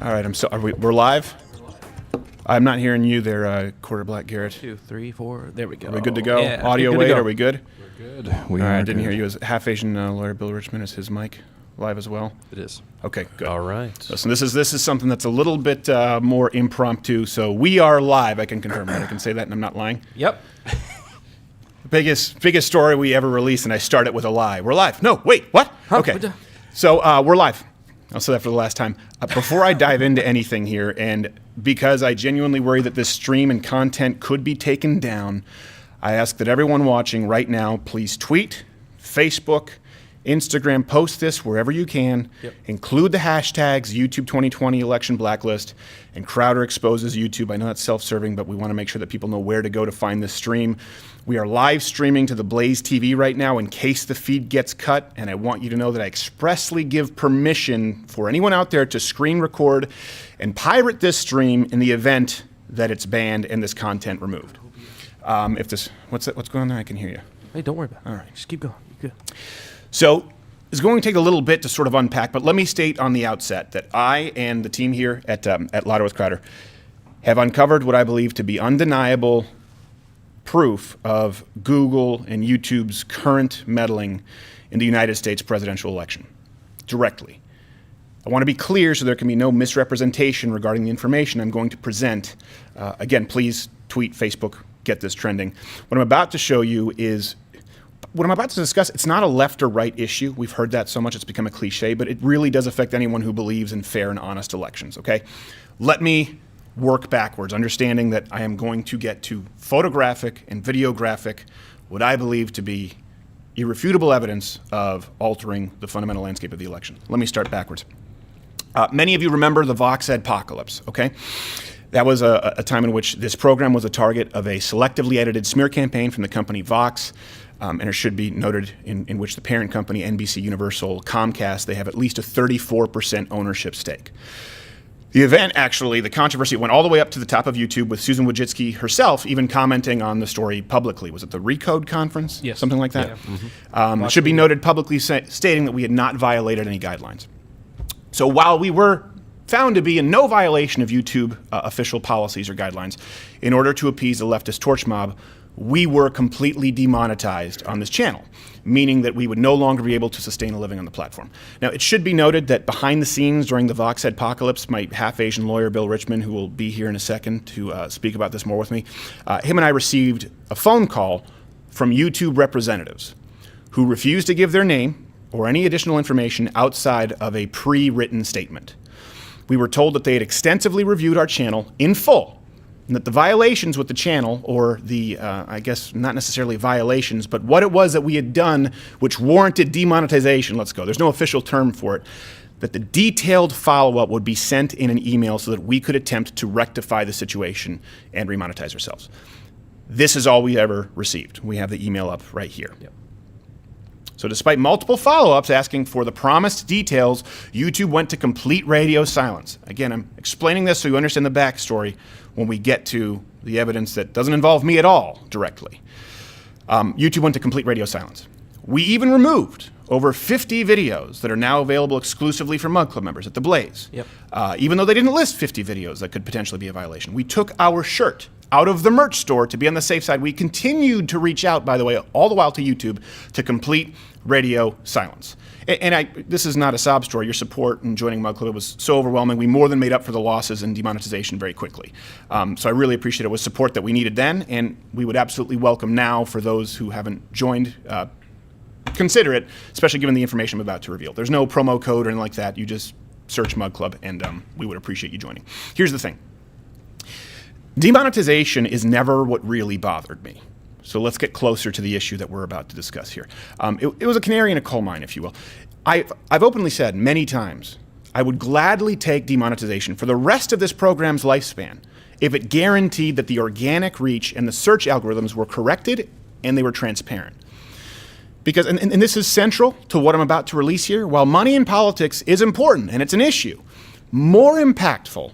All right, we're live? I'm not hearing you there, Quarter Black Garrett. 2, 3, 4. There we go. Are we good to go? Yeah, Audio good weight, to go. are we good? We're good. All right, I didn't hear you. Is half Asian lawyer Bill Richmond, is his mic live as well? It is. Okay, good. All right. Listen, this is something that's a little bit more impromptu, so we are live. I can confirm that. I can say that and I'm not lying. Yep. Biggest story we ever released, and I start it with a lie. We're live. No, wait, what? Huh? Okay. So we're live. I'll say that for the last time. Before I dive into anything here, and because I genuinely worry that this stream and content could be taken down, I ask that everyone watching right now please tweet, Facebook, Instagram, post this wherever you can. Yep. Include the hashtags YouTube 2020 election blacklist and Crowder exposes YouTube. I know that's self-serving, but we want to make sure that people know where to go to find this stream. We are live streaming to the Blaze TV right now in case the feed gets cut, and I want you to know that I expressly give permission for anyone out there to screen record and pirate this stream in the event that it's banned and this content removed. What's going on there? I can hear you. Hey, don't worry about it. All right. Just keep going. You're good. So it's going to take a little bit to sort of unpack, but let me state on the outset that I and the team here at Louder with Crowder have uncovered what I believe to be undeniable proof of Google and YouTube's current meddling in the United States presidential election directly. I want to be clear so there can be no misrepresentation regarding the information I'm going to present. Again, please tweet, Facebook, get this trending. What I'm about to show you is what I'm about to discuss. It's not a left or right issue. We've heard that so much it's become a cliche, but it really does affect anyone who believes in fair and honest elections, okay? Let me work backwards, understanding that I am going to get to photographic and videographic what I believe to be irrefutable evidence of altering the fundamental landscape of the election. Let me start backwards. Many of you remember the Vox apocalypse, okay? That was a time in which this program was a target of a selectively edited smear campaign from the company Vox, and it should be noted in which the parent company, NBC Universal, Comcast, they have at least a 34% ownership stake. The event, actually, the controversy went all the way up to the top of YouTube with Susan Wojcicki herself even commenting on the story publicly. Was it the Recode conference? Yes. Something like that? Yeah. Mm-hmm. It should be noted publicly stating that we had not violated any guidelines. So while we were found to be in no violation of YouTube official policies or guidelines, in order to appease the leftist torch mob, we were completely demonetized on this channel, meaning that we would no longer be able to sustain a living on the platform. Now, it should be noted that behind the scenes during the Vox apocalypse, my half-Asian lawyer, Bill Richmond, who will be here in a second to speak about this more with me, him and I received a phone call from YouTube representatives who refused to give their name or any additional information outside of a pre-written statement. We were told that they had extensively reviewed our channel in full, and that the violations with the channel, or the, I guess not necessarily violations, but what it was that we had done which warranted demonetization, there's no official term for it, that the detailed follow-up would be sent in an email so that we could attempt to rectify the situation and remonetize ourselves. This is all we ever received. We have the email up right here. Yep. So despite multiple follow-ups asking for the promised details, YouTube went to complete radio silence. Again, I'm explaining this so you understand the backstory when we get to the evidence that doesn't involve me at all directly. YouTube went to complete radio silence. We even removed over 50 videos that are now available exclusively for Mug Club members at the Blaze. Yep. Even though they didn't list 50 videos that could potentially be a violation. We took our shirt out of the merch store to be on the safe side. We continued to reach out, by the way, all the while to YouTube to complete radio silence. And this is not a sob story. Your support in joining Mug Club was so overwhelming. We more than made up for the losses and demonetization very quickly. So I really appreciate it. It was support that we needed then, and we would absolutely welcome now for those who haven't joined. Consider it, especially given the information I'm about to reveal. There's no promo code or anything like that. You just search Mug Club, and we would appreciate you joining. Here's the thing. Demonetization is never what really bothered me. So let's get closer to the issue that we're about to discuss here. It was a canary in a coal mine, if you will. I've openly said many times I would gladly take demonetization for the rest of this program's lifespan if it guaranteed that the organic reach and the search algorithms were corrected and they were transparent. Because, and this is central to what I'm about to release here, while money in politics is important and it's an issue, more impactful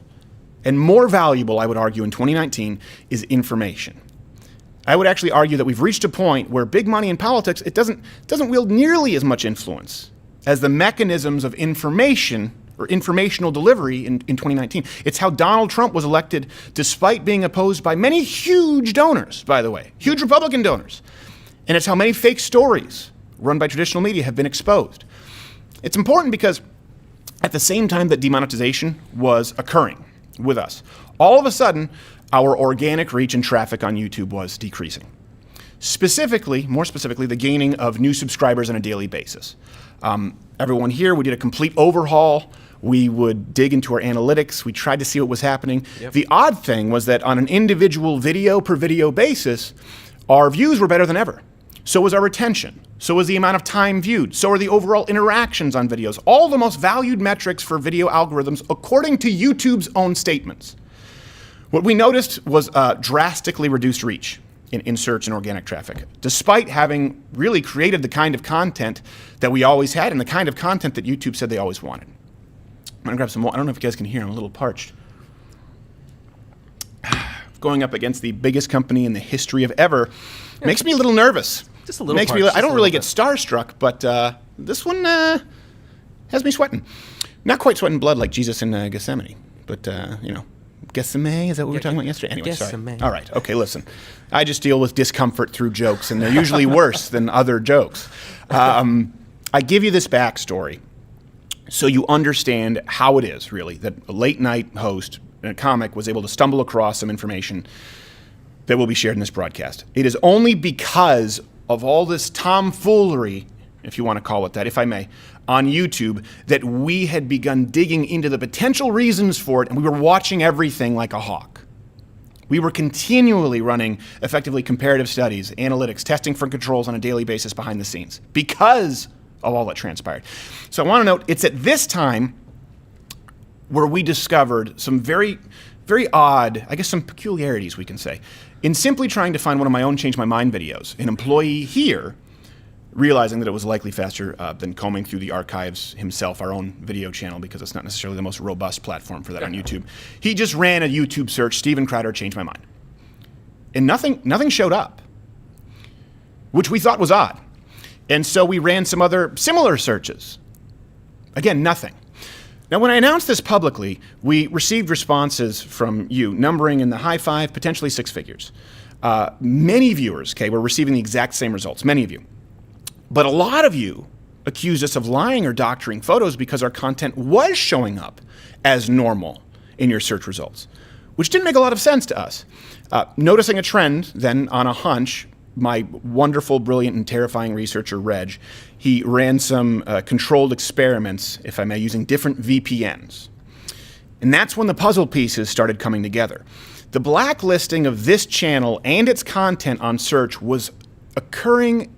and more valuable, I would argue, in 2019 is information. I would actually argue that we've reached a point where big money in politics, it doesn't wield nearly as much influence as the mechanisms of information or informational delivery in 2019. It's how Donald Trump was elected despite being opposed by many huge donors, by the way, huge Republican donors. And it's how many fake stories run by traditional media have been exposed. It's important because at the same time that demonetization was occurring with us, all of a sudden, our organic reach and traffic on YouTube was decreasing. More specifically, the gaining of new subscribers on a daily basis. Everyone here, we did a complete overhaul. We would dig into our analytics. We tried to see what was happening. Yep. The odd thing was that on an individual video per video basis, our views were better than ever. So was our retention. So was the amount of time viewed. So are the overall interactions on videos. All the most valued metrics for video algorithms according to YouTube's own statements. What we noticed was drastically reduced reach in search and organic traffic, despite having really created the kind of content that we always had and the kind of content that YouTube said they always wanted. I'm gonna grab some more. I don't know if you guys can hear, I'm a little parched. Going up against the biggest company in the history of ever makes me a little nervous. Just a little parched. I don't really get starstruck, but this one has me sweating. Not quite sweating blood like Jesus in Gethsemane, but Gethsemane, is that what we were talking about yesterday? Anyway, Gethsemane. Sorry. All right, okay, listen. I just deal with discomfort through jokes, and they're usually worse than other jokes. I give you this backstory so you understand how it is, really, that a late-night host and a comic was able to stumble across some information that will be shared in this broadcast. It is only because of all this tomfoolery, if you want to call it that, if I may, on YouTube, that we had begun digging into the potential reasons for it, and we were watching everything like a hawk. We were continually running effectively comparative studies, analytics, testing for controls on a daily basis behind the scenes because of all that transpired. So I want to note, it's at this time where we discovered some very, very odd, I guess some peculiarities we can say, in simply trying to find one of my own Change My Mind videos. An employee here, realizing that it was likely faster than combing through the archives himself, our own video channel, because it's not necessarily the most robust platform for that on YouTube. He just ran a YouTube search, StevenCrowder, Change My Mind. And nothing showed up, which we thought was odd. And so we ran some other similar searches. Again, nothing. Now, when I announced this publicly, we received responses from you, numbering in the high five, potentially six figures. Many viewers, were receiving the exact same results, many of you. But a lot of you accused us of lying or doctoring photos because our content was showing up as normal in your search results, which didn't make a lot of sense to us. Noticing a trend, then, on a hunch, my wonderful, brilliant, and terrifying researcher, Reg, he ran some controlled experiments, if I may, using different VPNs. And that's when the puzzle pieces started coming together. The blacklisting of this channel and its content on search was occurring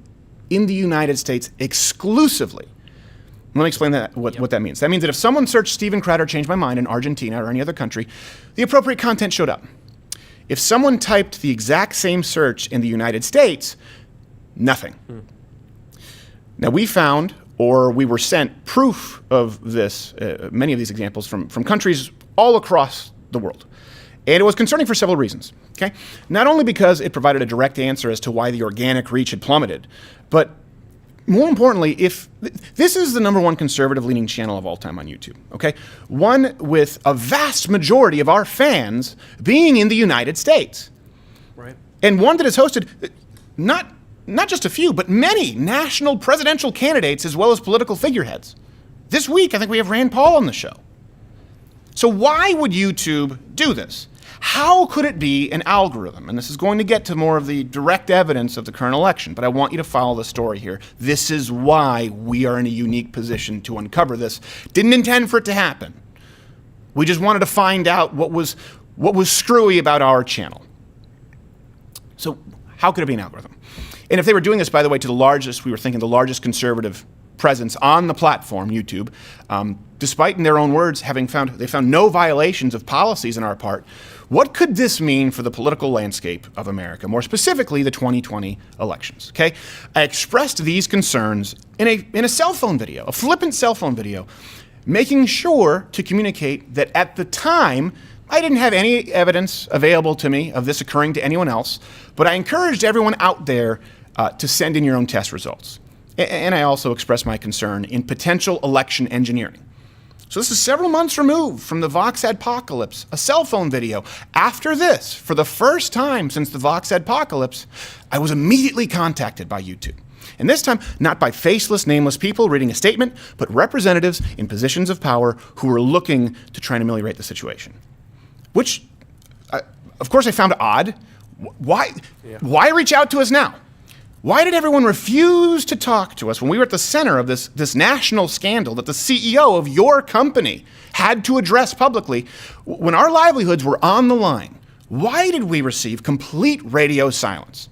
in the United States exclusively. Let me explain what that means. That means that if someone searched StevenCrowder Change My Mind in Argentina or any other country, the appropriate content showed up. If someone typed the exact same search in the United States, nothing. Now we found, or we were sent, proof of this, many of these examples from countries all across the world. And it was concerning for several reasons. Okay? Not only because it provided a direct answer as to why the organic reach had plummeted, but more importantly, if this is the #1 conservative-leaning channel of all time on YouTube, okay? One with a vast majority of our fans being in the United States. Right. And one that has hosted not just a few, but many national presidential candidates as well as political figureheads. This week, I think we have Rand Paul on the show. So why would YouTube do this? How could it be an algorithm? And this is going to get to more of the direct evidence of the current election, but I want you to follow the story here. This is why we are in a unique position to uncover this. Didn't intend for it to happen. We just wanted to find out what was screwy about our channel. So how could it be an algorithm? And if they were doing this, by the way, to the largest conservative presence on the platform, YouTube, despite in their own words they found no violations of policies on our part, what could this mean for the political landscape of America, more specifically the 2020 elections? Okay, I expressed these concerns in a cell phone video, a flippant cell phone video, making sure to communicate that at the time I didn't have any evidence available to me of this occurring to anyone else, but I encouraged everyone out there to send in your own test results. And I also expressed my concern in potential election engineering. So this is several months removed from the Vox adpocalypse, a cell phone video. After this, for the first time since the Vox adpocalypse, I was immediately contacted by YouTube. And this time, not by faceless, nameless people reading a statement, but representatives in positions of power who were looking to try and ameliorate the situation. Which, of course, I found odd. Why reach out to us now? Why did everyone refuse to talk to us when we were at the center of this national scandal that the CEO of your company had to address publicly when our livelihoods were on the line? Why did we receive complete radio silence?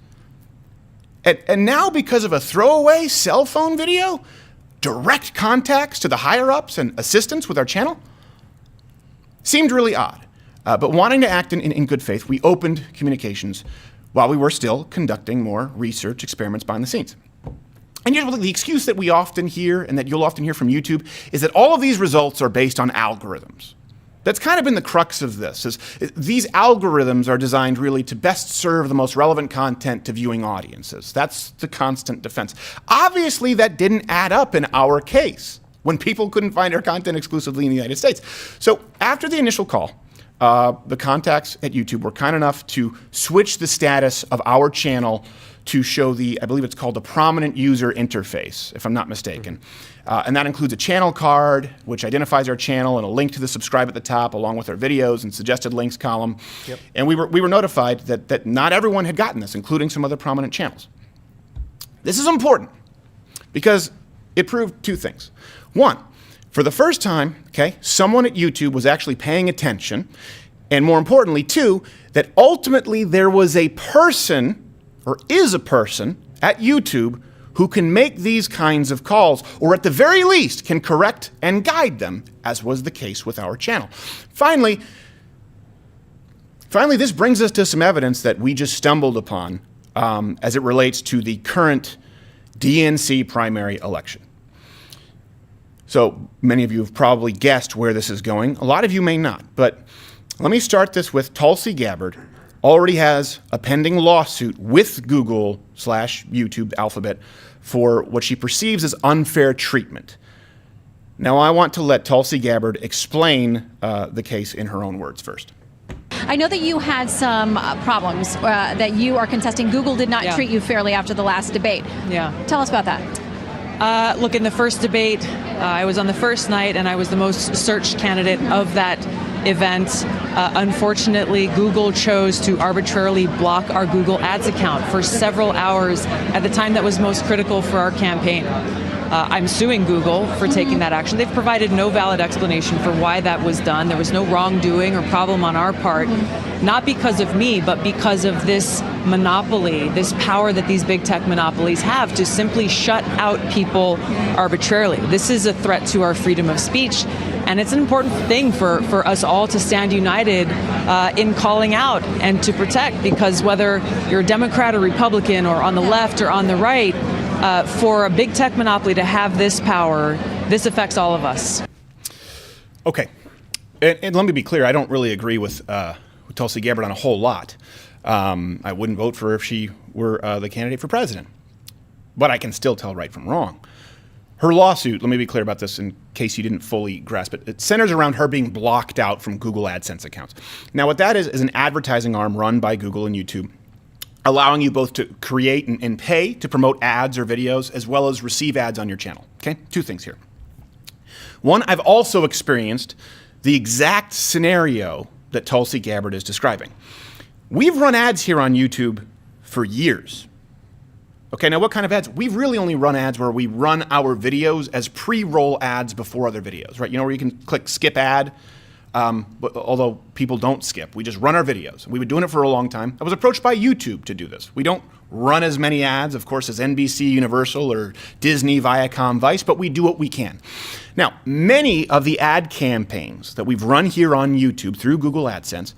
And now, because of a throwaway cell phone video, direct contacts to the higher-ups and assistants with our channel? Seemed really odd. But wanting to act in good faith, we opened communications while we were still conducting more research experiments behind the scenes. And usually the excuse that we often hear, and that you'll often hear from YouTube, is that all of these results are based on algorithms. That's kind of been the crux of this, is these algorithms are designed really to best serve the most relevant content to viewing audiences. That's the constant defense. Obviously, that didn't add up in our case, when people couldn't find our content exclusively in the United States. So after the initial call, the contacts at YouTube were kind enough to switch the status of our channel to show I believe it's called the prominent user interface, if I'm not mistaken. And that includes a channel card, which identifies our channel, and a link to the subscribe at the top, along with our videos and suggested links column. Yep. And we were notified that not everyone had gotten this, including some other prominent channels. This is important because it proved two things. One, for the first time, someone at YouTube was actually paying attention, and more importantly, two, that ultimately there was a person, or is a person, at YouTube who can make these kinds of calls, or at the very least can correct and guide them, as was the case with our channel. Finally, this brings us to some evidence that we just stumbled upon as it relates to the current DNC primary election. So many of you have probably guessed where this is going. A lot of you may not, but let me start this with Tulsi Gabbard already has a pending lawsuit with Google/YouTube Alphabet for what she perceives as unfair treatment. Now I want to let Tulsi Gabbard explain the case in her own words first. I know that you had some problems that you are contesting. Google did not treat you fairly after the last debate. Yeah. Tell us about that. Look, in the first debate, I was on the first night and I was the most searched candidate of that event. Unfortunately, Google chose to arbitrarily block our Google Ads account for several hours at the time that was most critical for our campaign. I'm suing Google for taking that action. They've provided no valid explanation for why that was done. There was no wrongdoing or problem on our part, not because of me, but because of this monopoly, this power that these big tech monopolies have to simply shut out people arbitrarily. This is a threat to our freedom of speech, and it's an important thing for us all to stand united in calling out and to protect, because whether you're a Democrat or Republican or on the left or on the right, for a big tech monopoly to have this power, this affects all of us. Okay, and let me be clear, I don't really agree with Tulsi Gabbard on a whole lot. I wouldn't vote for her if she were the candidate for president, but I can still tell right from wrong. Her lawsuit, let me be clear about this in case you didn't fully grasp it, it centers around her being blocked out from Google AdSense accounts. Now what that is an advertising arm run by Google and YouTube, allowing you both to create and pay to promote ads or videos, as well as receive ads on your channel. Okay, two things here. One, I've also experienced the exact scenario that Tulsi Gabbard is describing. We've run ads here on YouTube for years. Okay, now what kind of ads? We've really only run ads where we run our videos as pre-roll ads before other videos, right? You know, where you can click skip ad, but although people don't skip, we just run our videos. We've been doing it for a long time. I was approached by YouTube to do this. We don't run as many ads, of course, as NBC, Universal, or Disney, Viacom, Vice, but we do what we can. Now, many of the ad campaigns that we've run here on YouTube through Google AdSense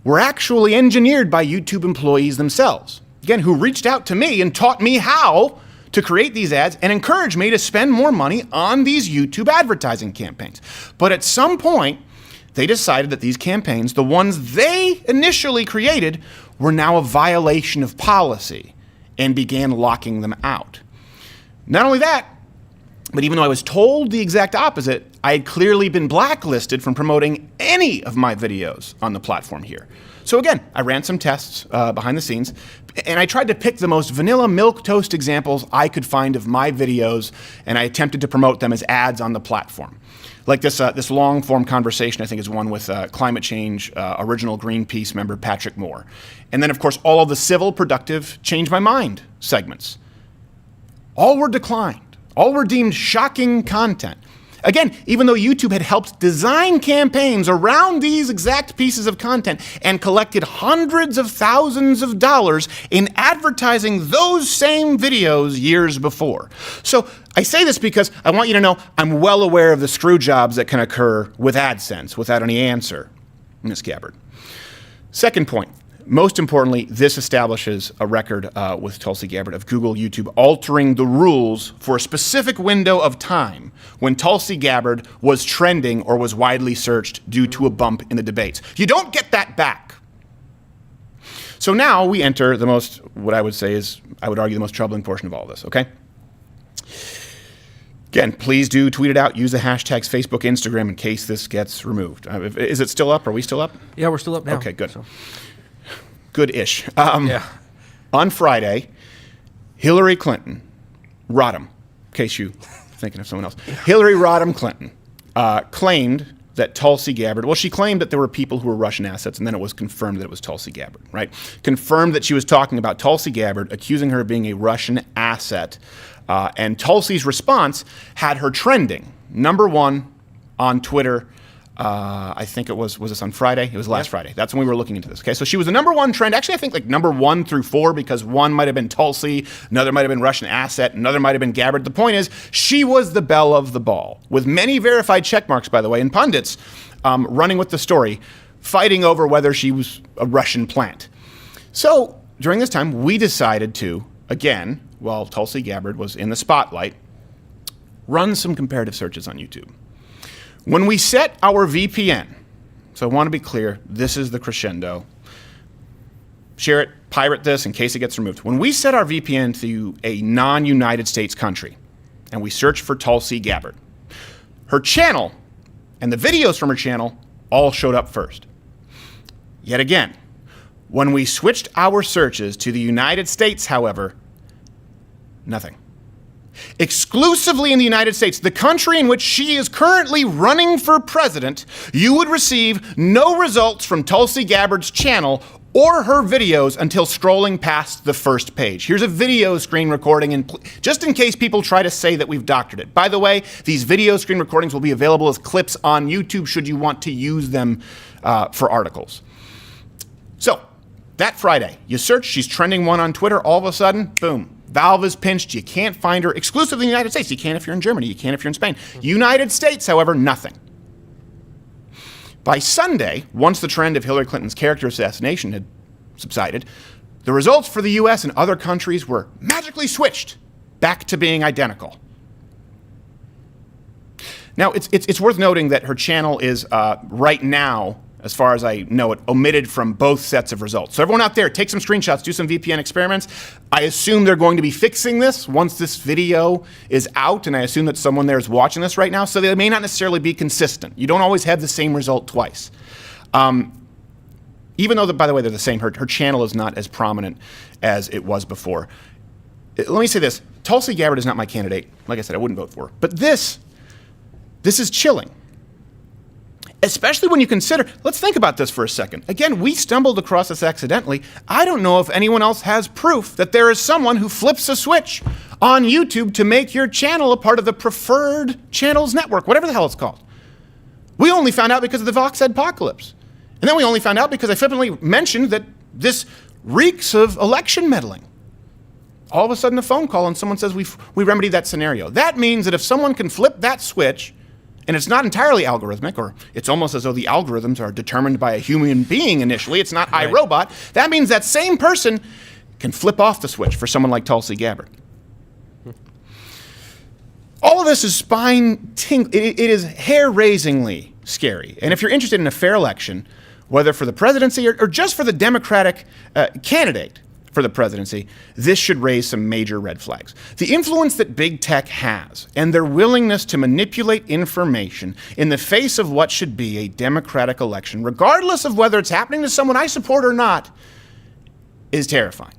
were actually engineered by YouTube employees themselves, again, who reached out to me and taught me how to create these ads and encouraged me to spend more money on these YouTube advertising campaigns. But at some point, they decided that these campaigns, the ones they initially created, were now a violation of policy and began locking them out. Not only that, But even though I was told the exact opposite, I had clearly been blacklisted from promoting any of my videos on the platform here. So again, I ran some tests behind the scenes, and I tried to pick the most vanilla milquetoast examples I could find of my videos, and I attempted to promote them as ads on the platform. Like this long-form conversation, I think, is one with climate change original Greenpeace member Patrick Moore. And then, of course, all of the civil, productive, change my mind segments. All were declined. All were deemed shocking content. Again, even though YouTube had helped design campaigns around these exact pieces of content and collected hundreds of thousands of dollars in advertising those same videos years before. So I say this because I want you to know I'm well aware of the screw jobs that can occur with AdSense without any answer, Ms. Gabbard. Second point. Most importantly, this establishes a record with Tulsi Gabbard of Google YouTube altering the rules for a specific window of time when Tulsi Gabbard was trending or was widely searched due to a bump in the debates. You don't get that back. So now we enter the most, what I would say is, I would argue, the most troubling portion of all this, okay? Again, please do tweet it out. Use the hashtags Facebook, Instagram in case this gets removed. Is it still up? Are we still up? Yeah, we're still up now. Okay, good. So. Good-ish. Yeah. On Friday, Hillary Clinton, Rodham, in case you're thinking of someone else, Hillary Rodham Clinton claimed that Tulsi Gabbard, well, she claimed that there were people who were Russian assets, and then it was confirmed that it was Tulsi Gabbard, right? Confirmed that she was talking about Tulsi Gabbard, accusing her of being a Russian asset. And Tulsi's response had her trending, #1 on Twitter. I think it was this on Friday? It was last Friday. That's when we were looking into this. Okay, so she was the #1 trend. Actually, I think like #1 through 4, because one might have been Tulsi, another might have been Russian asset, another might have been Gabbard. The point is, she was the belle of the ball, with many verified check marks, by the way, and pundits running with the story, fighting over whether she was a Russian plant. So during this time, we decided to, again, while Tulsi Gabbard was in the spotlight, run some comparative searches on YouTube. When we set our VPN, so I want to be clear, this is the crescendo. Share it, pirate this in case it gets removed. When we set our VPN to a non-United States country, and we search for Tulsi Gabbard, her channel and the videos from her channel all showed up first. Yet again, when we switched our searches to the United States, however, nothing. Exclusively in the United States, the country in which she is currently running for president, you would receive no results from Tulsi Gabbard's channel or her videos until scrolling past the first page. Here's a video screen recording, and just in case people try to say that we've doctored it. By the way, these video screen recordings will be available as clips on YouTube should you want to use them for articles. So, that Friday, you search, she's trending 1 on Twitter, all of a sudden, boom. Valve is pinched. You can't find her exclusively in the United States. You can if you're in Germany. You can if you're in Spain. United States, however, nothing. By Sunday, once the trend of Hillary Clinton's character assassination had subsided, the results for the US and other countries were magically switched back to being identical. Now, it's worth noting that her channel is right now, as far as I know it, omitted from both sets of results. So everyone out there, take some screenshots, do some VPN experiments. I assume they're going to be fixing this once this video is out, and I assume that someone there is watching this right now, so they may not necessarily be consistent. You don't always have the same result twice. Even though, by the way, they're the same, her channel is not as prominent as it was before. Let me say this. Tulsi Gabbard is not my candidate. Like I said, I wouldn't vote for her. But this is chilling. Especially when you consider, let's think about this for a second. Again, we stumbled across this accidentally. I don't know if anyone else has proof that there is someone who flips a switch on YouTube to make your channel a part of the preferred channels network, whatever the hell it's called. We only found out because of the Vox Adpocalypse. And then we only found out because I flippantly mentioned that this reeks of election meddling. All of a sudden a phone call and someone says we remedied that scenario. That means that if someone can flip that switch, and it's not entirely algorithmic, or it's almost as though the algorithms are determined by a human being initially. It's not iRobot. That means that same person can flip off the switch for someone like Tulsi Gabbard. All of this is spine-tingling. It is hair-raisingly scary. And if you're interested in a fair election, whether for the presidency or just for the Democratic candidate, for the presidency, this should raise some major red flags. The influence that big tech has and their willingness to manipulate information in the face of what should be a democratic election, regardless of whether it's happening to someone I support or not, is terrifying.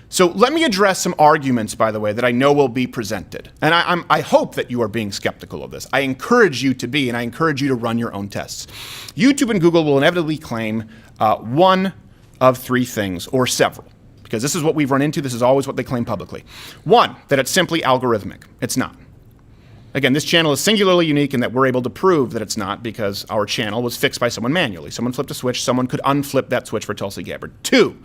So let me address some arguments, by the way, that I know will be presented. And I hope that you are being skeptical of this. I encourage you to be, and I encourage you to run your own tests. YouTube and Google will inevitably claim one of three things, or several, because this is what we've run into. This is always what they claim publicly. One, that it's simply algorithmic. It's not. Again, this channel is singularly unique in that we're able to prove that it's not because our channel was fixed by someone manually. Someone flipped a switch. Someone could unflip that switch for Tulsi Gabbard. Two,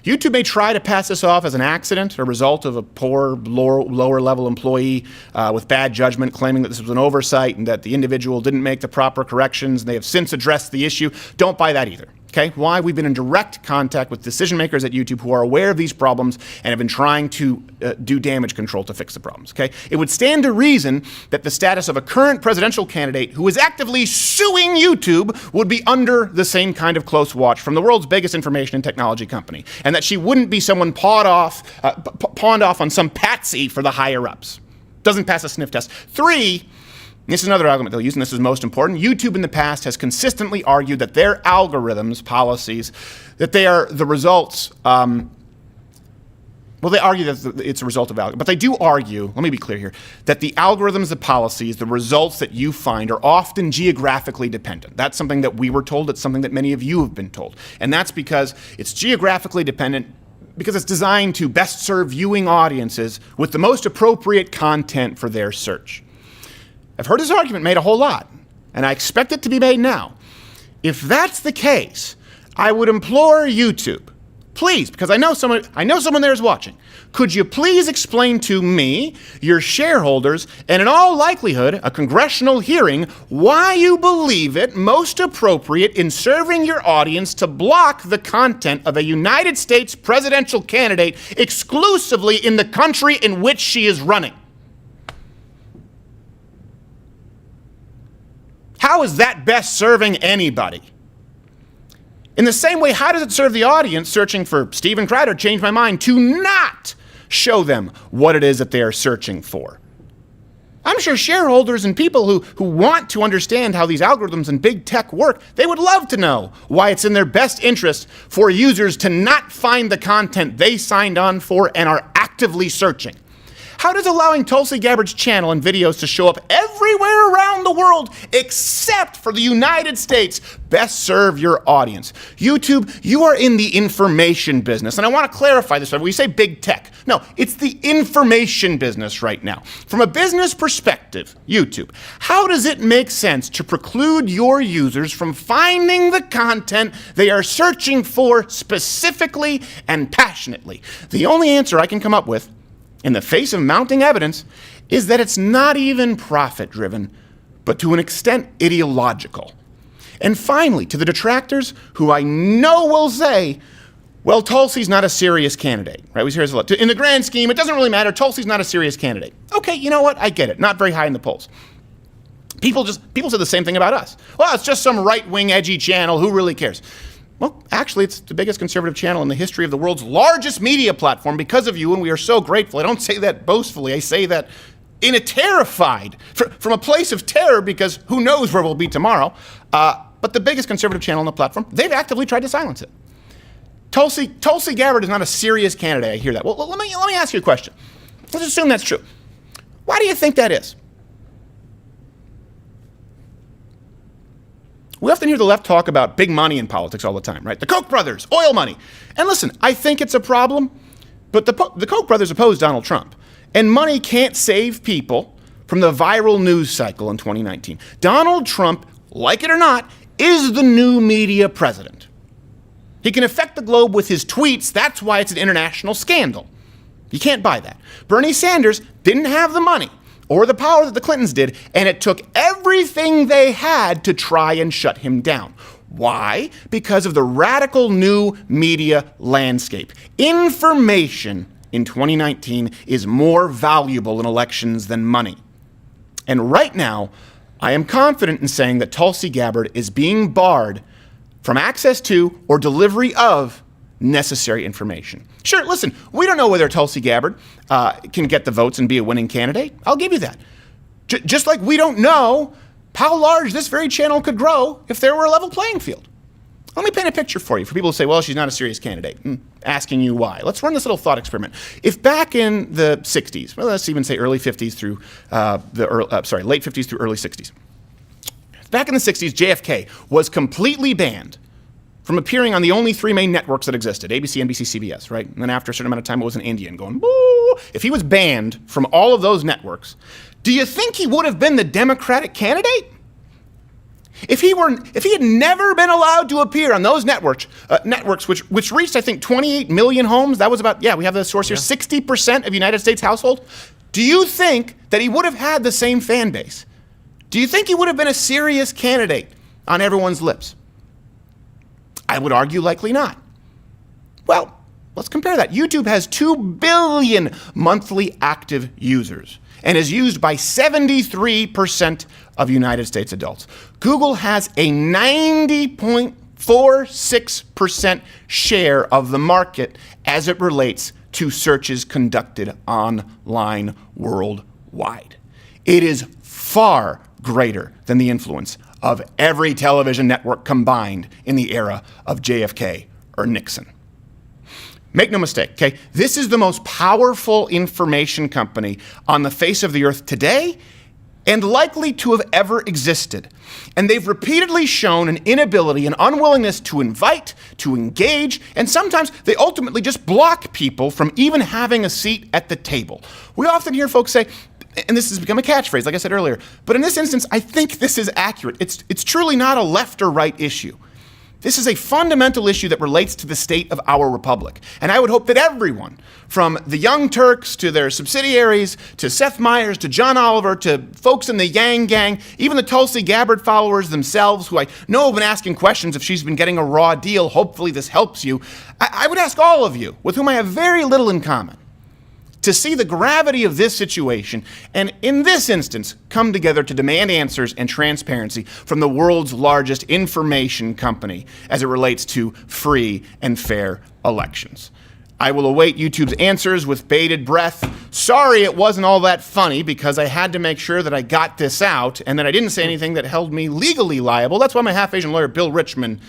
YouTube may try to pass this off as an accident, a result of a poor, lower-level employee with bad judgment, claiming that this was an oversight and that the individual didn't make the proper corrections, and they have since addressed the issue. Don't buy that either. Okay, why? We've been in direct contact with decision makers at YouTube who are aware of these problems and have been trying to do damage control to fix the problems. Okay, it would stand to reason that the status of a current presidential candidate who is actively suing YouTube would be under the same kind of close watch from the world's biggest information and technology company, and that she wouldn't be someone pawned off on some patsy for the higher ups. Doesn't pass a sniff test. Three, this is another argument they'll use, and this is most important. YouTube in the past has consistently argued that their algorithms, policies, that they are the results, well, they argue that it's a result of algorithms, but they do argue, let me be clear here, that the algorithms, the policies, the results that you find are often geographically dependent. That's something that we were told. It's something that many of you have been told. And that's because it's geographically dependent because it's designed to best serve viewing audiences with the most appropriate content for their search. I've heard this argument made a whole lot, and I expect it to be made now. If that's the case, I would implore YouTube, please, because I know someone there is watching, could you please explain to me, your shareholders, and in all likelihood, a congressional hearing, why you believe it most appropriate in serving your audience to block the content of a United States presidential candidate exclusively in the country in which she is running? How is that best serving anybody? In the same way, how does it serve the audience searching for StevenCrowder, Change My Mind, to not show them what it is that they are searching for? I'm sure shareholders and people who want to understand how these algorithms and big tech work, they would love to know why it's in their best interest for users to not find the content they signed on for and are actively searching. How does allowing Tulsi Gabbard's channel and videos to show up everywhere around the world except for the United States best serve your audience? YouTube, you are in the information business, and I want to clarify this. When we say big tech, no, it's the information business right now. From a business perspective, YouTube, how does it make sense to preclude your users from finding the content they are searching for specifically and passionately? The only answer I can come up with, in the face of mounting evidence, is that it's not even profit-driven, but to an extent ideological. And finally, to the detractors who I know will say, well, Tulsi's not a serious candidate, right? We hear this a lot. In the grand scheme, it doesn't really matter. Tulsi's not a serious candidate. Okay, you know what? I get it. Not very high in the polls. People say the same thing about us. Well, it's just some right-wing edgy channel. Who really cares? Well, actually, it's the biggest conservative channel in the history of the world's largest media platform because of you, and we are so grateful. I don't say that boastfully. I say that in a terrified, from a place of terror, because who knows where we'll be tomorrow. But the biggest conservative channel on the platform, they've actively tried to silence it. Tulsi Gabbard is not a serious candidate. I hear that. Well, let me ask you a question. Let's assume that's true. Why do you think that is? We often hear the left talk about big money in politics all the time, right? The Koch brothers, oil money. And listen, I think it's a problem, but the Koch brothers opposed Donald Trump. And money can't save people from the viral news cycle in 2019. Donald Trump, like it or not, is the new media president. He can affect the globe with his tweets. That's why it's an international scandal. You can't buy that. Bernie Sanders didn't have the money or the power that the Clintons did, and it took everything they had to try and shut him down. Why? Because of the radical new media landscape. Information in 2019 is more valuable in elections than money. And right now, I am confident in saying that Tulsi Gabbard is being barred from access to or delivery of necessary information. Sure, listen, we don't know whether Tulsi Gabbard can get the votes and be a winning candidate. I'll give you that. Just like we don't know how large this very channel could grow if there were a level playing field. Let me paint a picture for you, for people who say, well, she's not a serious candidate. Asking you why. Let's run this little thought experiment. If back in the 60s, well, let's even say early 50s through late 50s through early 60s. Back in the 60s, JFK was completely banned from appearing on the only three main networks that existed, ABC, NBC, CBS, right? And then after a certain amount of time, it was an Indian going, boo! If he was banned from all of those networks, do you think he would have been the Democratic candidate? If he had never been allowed to appear on those networks which reached, I think, 28 million homes, that was about, we have the source here, 60% of United States households, do you think that he would have had the same fan base? Do you think he would have been a serious candidate on everyone's lips? I would argue likely not. Well, let's compare that. YouTube has 2 billion monthly active users and is used by 73% of United States adults. Google has a 90.46% share of the market as it relates to searches conducted online worldwide. It is far greater than the influence of every television network combined in the era of JFK or Nixon. Make no mistake, okay? This is the most powerful information company on the face of the earth today and likely to have ever existed. And they've repeatedly shown an inability, an unwillingness to invite, to engage, and sometimes they ultimately just block people from even having a seat at the table. We often hear folks say, and this has become a catchphrase, like I said earlier, but in this instance, I think this is accurate. It's truly not a left or right issue. This is a fundamental issue that relates to the state of our republic. And I would hope that everyone, from the Young Turks to their subsidiaries, to Seth Meyers, to John Oliver, to folks in the Yang Gang, even the Tulsi Gabbard followers themselves, who I know have been asking questions if she's been getting a raw deal, hopefully this helps you. I would ask all of you, with whom I have very little in common, to see the gravity of this situation, and in this instance, come together to demand answers and transparency from the world's largest information company as it relates to free and fair elections. I will await YouTube's answers with bated breath. Sorry it wasn't all that funny because I had to make sure that I got this out and that I didn't say anything that held me legally liable. That's why my half-Asian lawyer, Bill Richmond,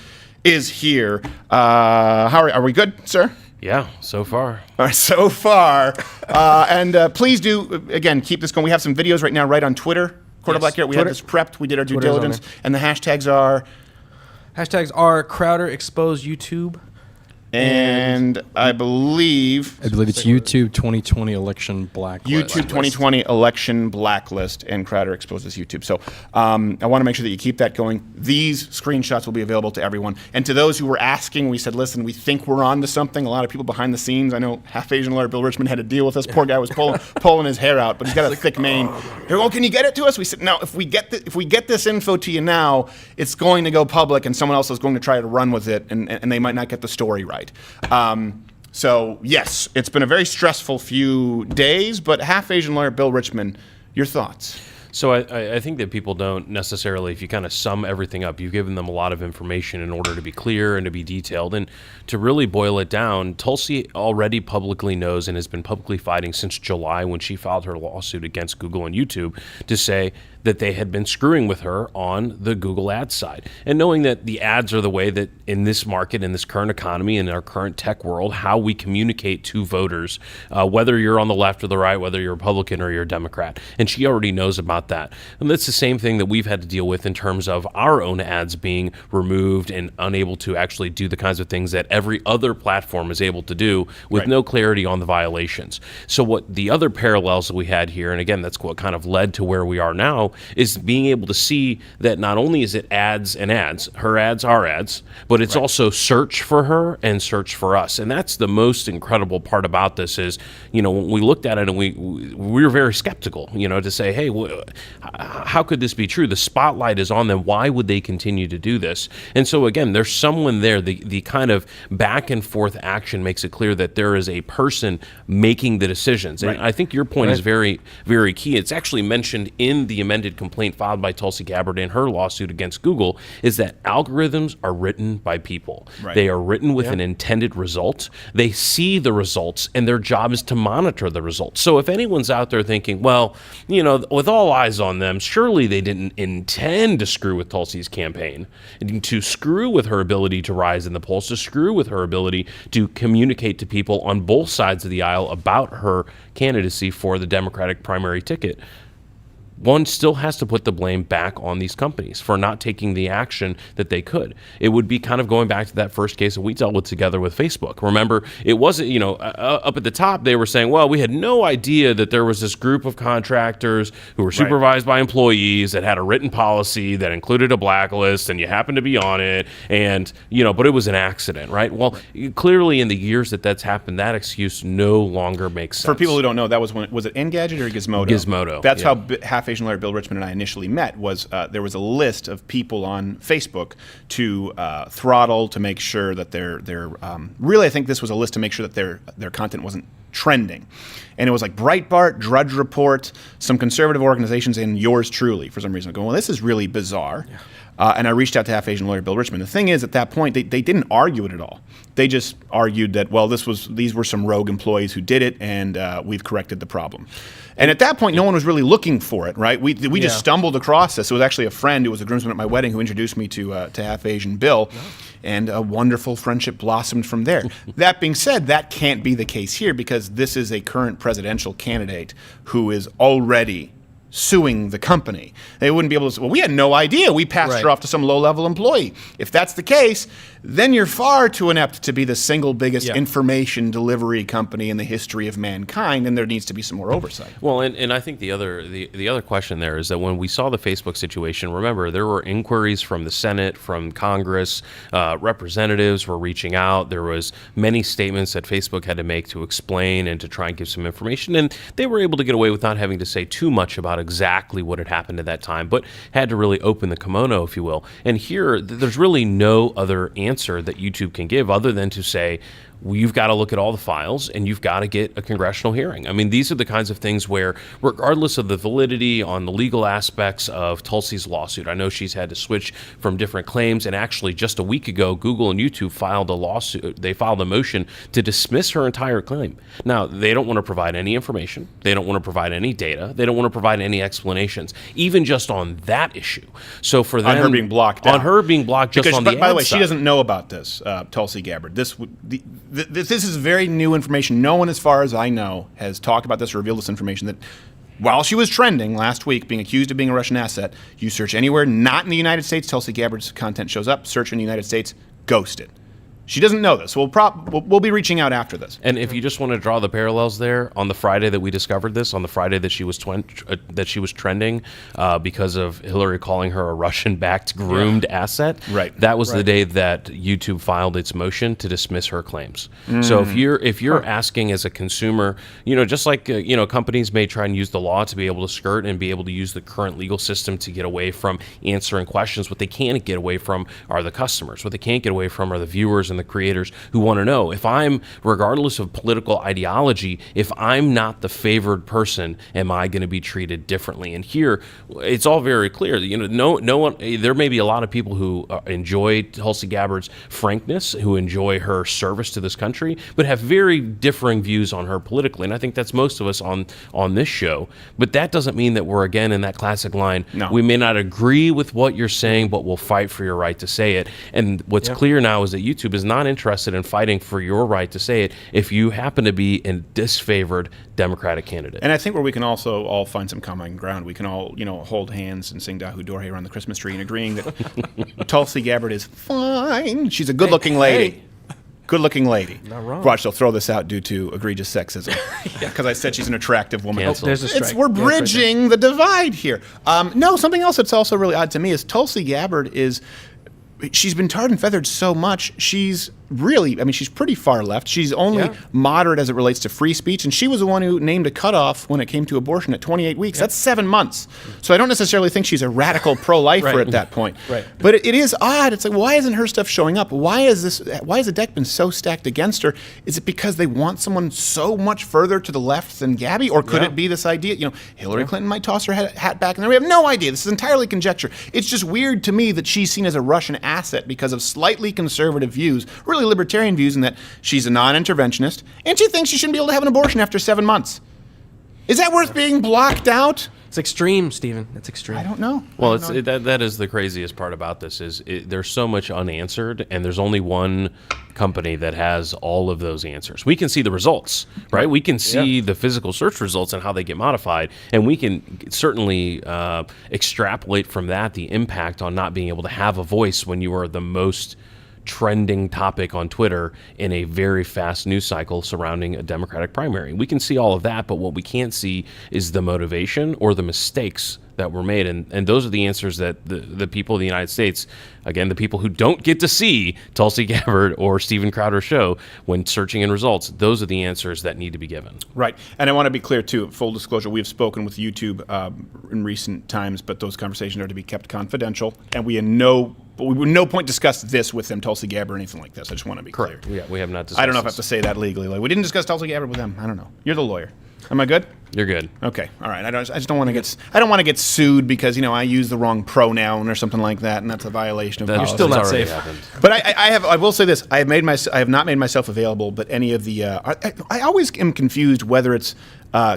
is here. Are we good, sir? Yeah, so far. All right, so far. And please do, again, keep this going. We have some videos right now right on Twitter. Quarter Black Garrett, we had this prepped. We did our due Twitter's diligence. And the hashtags are? Hashtags are Crowder Expose YouTube. And I believe it's YouTube 2020 election blacklist. YouTube 2020 election blacklist, and Crowder exposes YouTube. So I want to make sure that you keep that going. These screenshots will be available to everyone. And to those who were asking, we said, listen, we think we're on to something. A lot of people behind the scenes. I know half-Asian lawyer Bill Richmond had to deal with this. Poor guy was pulling his hair out, but he's got a thick mane. Oh, can you get it to us? We said, no, if we get this info to you now, it's going to go public, and someone else is going to try to run with it, and they might not get the story right. So, yes, it's been a very stressful few days, but half-Asian lawyer Bill Richmond, your thoughts? So I think that people don't necessarily, if you kind of sum everything up, you've given them a lot of information in order to be clear and to be detailed. And to really boil it down, Tulsi already publicly knows and has been publicly fighting since July when she filed her lawsuit against Google and YouTube to say that they had been screwing with her on the Google ads side. And knowing that the ads are the way that in this market, in this current economy, in our current tech world, how we communicate to voters, whether you're on the left or the right, whether you're Republican or you're a Democrat. And she already knows about that. And that's the same thing that we've had to deal with in terms of our own ads being removed and unable to actually do the kinds of things that every other platform is able to do with no clarity on the violations. So what the other parallels that we had here, and again, that's what kind of led to where we are now, is being able to see that not only is it ads and ads, her ads are ads, but it's also search for her and search for us. And that's the most incredible part about this is, when we looked at it and we were very skeptical, to say, hey, how could this be true? The spotlight is on them. Why would they continue to do this? And so again, there's someone there. The kind of back and forth action makes it clear that there is a person making the decisions. And I think your point is very, very key. It's actually mentioned in the amended amended complaint filed by Tulsi Gabbard in her lawsuit against Google is that algorithms are written by people. Right. They are written with an intended result. They see the results, and their job is to monitor the results. So if anyone's out there thinking, well, with all eyes on them, surely they didn't intend to screw with Tulsi's campaign, and to screw with her ability to rise in the polls, to screw with her ability to communicate to people on both sides of the aisle about her candidacy for the Democratic primary ticket. One still has to put the blame back on these companies for not taking the action that they could. It would be kind of going back to that first case that we dealt with together with Facebook. Remember, it wasn't, up at the top, they were saying, well, we had no idea that there was this group of contractors who were supervised by employees that had a written policy that included a blacklist, and you happened to be on it, and, but it was an accident, right? Well, clearly in the years that's happened, that excuse no longer makes sense. For people who don't know, that was was it Engadget or Gizmodo? Gizmodo. That's how Half Asian lawyer Bill Richmond and I initially met. Was there was a list of people on Facebook to throttle, to make sure that their really, I think this was a list to make sure that their content wasn't trending. And it was like Breitbart, Drudge Report, some conservative organizations, and yours truly, for some reason. I'm going, well, this is really bizarre. Yeah. And I reached out to Half Asian lawyer Bill Richmond. The thing is, at that point, they didn't argue it at all. They just argued that, well, these were some rogue employees who did it, and we've corrected the problem. And at that point, no one was really looking for it, right? We just stumbled across this. It was actually a friend who was a groomsman at my wedding who introduced me to Half Asian Bill, and a wonderful friendship blossomed from there. That being said, that can't be the case here, because this is a current presidential candidate who is already suing the company. They wouldn't be able to say, well, we had no idea. We passed her off to some low-level employee. If that's the case, then you're far too inept to be the single biggest information delivery company in the history of mankind, and there needs to be some more oversight. Well, and I think the other question there is that when we saw the Facebook situation, remember, there were inquiries from the Senate, from Congress, representatives were reaching out. There was many statements that Facebook had to make to explain and to try and give some information, and they were able to get away with not having to say too much about exactly what had happened at that time, but had to really open the kimono, if you will. And here, there's really no other answer that YouTube can give other than to say, well, you've got to look at all the files, and you've got to get a congressional hearing. I mean, these are the kinds of things where, regardless of the validity on the legal aspects of Tulsi's lawsuit, I know she's had to switch from different claims, and actually just a week ago, Google and YouTube filed a lawsuit. They filed a motion to dismiss her entire claim. Now, they don't want to provide any information. They don't want to provide any data. They don't want to provide any explanations, even just on that issue. So for them, on her being blocked out. On her being blocked just on the ad by the way, side. she doesn't know about this, Tulsi Gabbard. This is very new information. No one, as far as I know, has talked about this or revealed this information, that while she was trending last week, being accused of being a Russian asset, you search anywhere not in the United States, Tulsi Gabbard's content shows up. Search in the United States, ghosted. She doesn't know this. We'll be reaching out after this. And if you just want to draw the parallels there, on the Friday that we discovered this, on the Friday that she was trending because of Hillary calling her a Russian-backed groomed asset, that was the day that YouTube filed its motion to dismiss her claims. So if you're asking as a consumer, just like companies may try and use the law to be able to skirt and be able to use the current legal system to get away from answering questions, what they can't get away from are the customers. What they can't get away from are the viewers and the creators who want to know, if I'm, regardless of political ideology, if I'm not the favored person, am I going to be treated differently? And here, it's all very clear. No one. There may be a lot of people who enjoy Tulsi Gabbard's frankness, who enjoy her service to this country, but have very differing views on her politically. And I think that's most of us on this show. But that doesn't mean that we're again in that classic line. No. We may not agree with what you're saying, but we'll fight for your right to say it. And what's clear now is that YouTube is not interested in fighting for your right to say it if you happen to be a disfavored Democratic candidate. And I think where we can also all find some common ground, we can all, hold hands and sing Dahu Dorhe around the Christmas tree and agreeing that Tulsi Gabbard is fine. She's a good-looking lady. Good-looking lady. Not wrong. Watch, they'll throw this out due to egregious sexism. Because I said she's an attractive woman. Cancel. There's a strike. We're bridging the divide here. No, something else that's also really odd to me is Tulsi Gabbard she's been tarred and feathered so much, she's really, I mean, she's pretty far left. She's only moderate as it relates to free speech, and she was the one who named a cutoff when it came to abortion at 28 weeks. That's 7 months. So I don't necessarily think she's a radical pro-lifer at that point. Right. But it is odd. It's like, why isn't her stuff showing up? Why has the deck been so stacked against her? Is it because they want someone so much further to the left than Gabby? Or could it be this idea, you know, Hillary Clinton might toss her hat back in there? We have no idea. This is entirely conjecture. It's just weird to me that she's seen as a Russian asset because of slightly conservative views, really libertarian views, in that she's a non-interventionist, and she thinks she shouldn't be able to have an abortion after 7 months. Is that worth being blocked out? It's extreme, Steven. It's extreme. I don't know. Well, that is the craziest part about this is there's so much unanswered, and there's only one company that has all of those answers. We can see the results, right? We can see the physical search results and how they get modified, and we can certainly extrapolate from that the impact on not being able to have a voice when you are the most trending topic on Twitter in a very fast news cycle surrounding a Democratic primary. We can see all of that, but what we can't see is the motivation or the mistakes that were made. And those are the answers that the people of the United States, again, the people who don't get to see Tulsi Gabbard or StevenCrowder show when searching in results, those are the answers that need to be given. Right. And I want to be clear, too, full disclosure, we have spoken with YouTube in recent times, but those conversations are to be kept confidential, and we in no point discussed this with them, Tulsi Gabbard, or anything like this. I just want to be clear. Yeah, we have not discussed I don't know if I have to say that legally. Like, we didn't discuss Tulsi Gabbard with them. I don't know. You're the lawyer. Am I good? You're good. Okay. All right. I just don't want to get. I don't want to get sued because, you know, I use the wrong pronoun or something like that, and that's a violation of That- policy. still not already safe. happened. But I will say this: I have not made myself available. But any of the, I always am confused whether it's